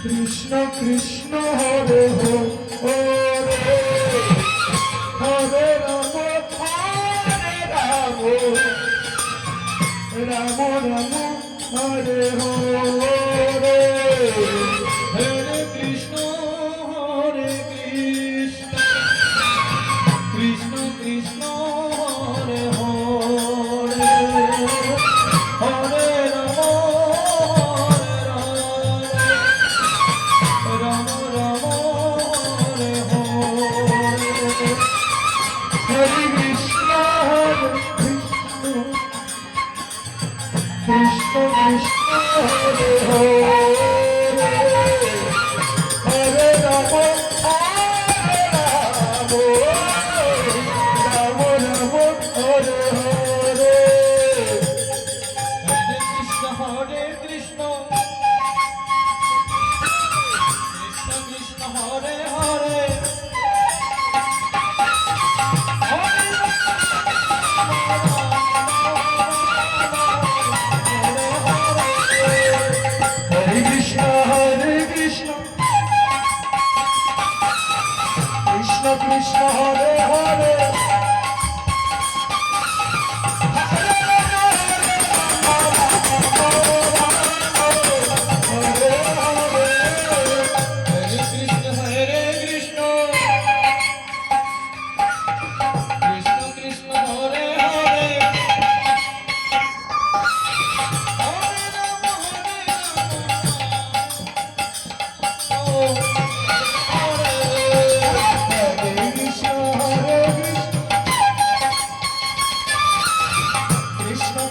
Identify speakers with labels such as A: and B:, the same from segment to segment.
A: Krishna Krishna Hare Hare Hare Ram Ram Ram Hare Hare Hare Krishna Krishna Krishna Hare Hare Hare Ram Ram Ram Hare Hare Hare Krishna Krishna Krishna Hare Hare Hare Ram Ram Ram Hare Hare Hare Krishna Krishna Krishna Hare Hare Krishna Krishna Hare Hare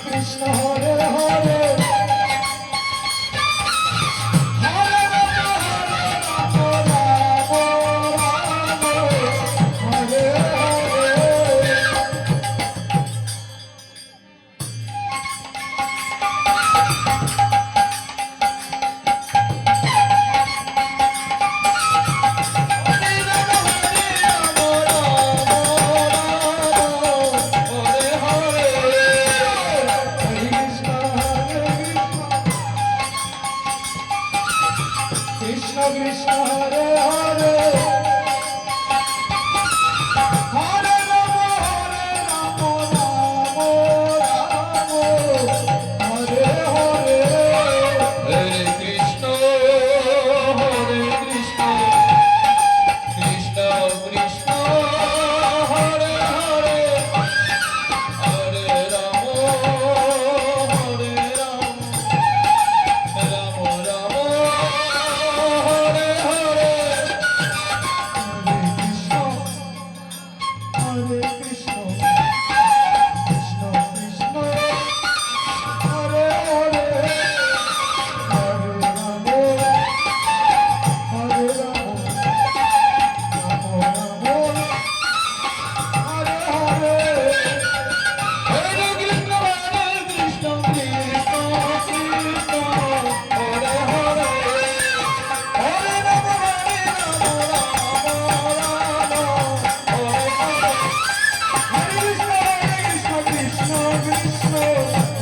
A: Krishna Hare Hare Hare Krishna Krishna Hare Hare Hare Rama Rama Hare Hare Hare Krishna Krishna Krishna Hare Hare Hare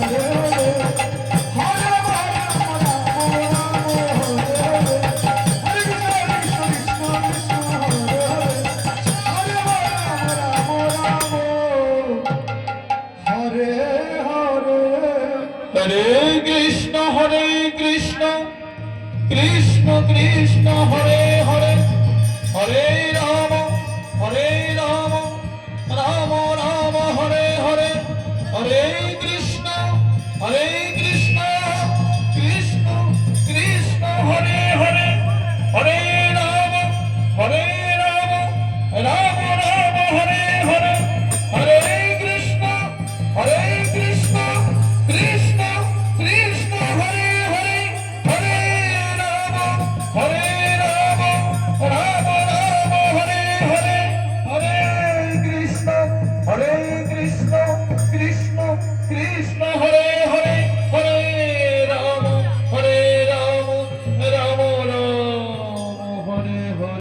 A: Rama Hare Krishna Krishna Krishna Hare Hare Hare Rama Hare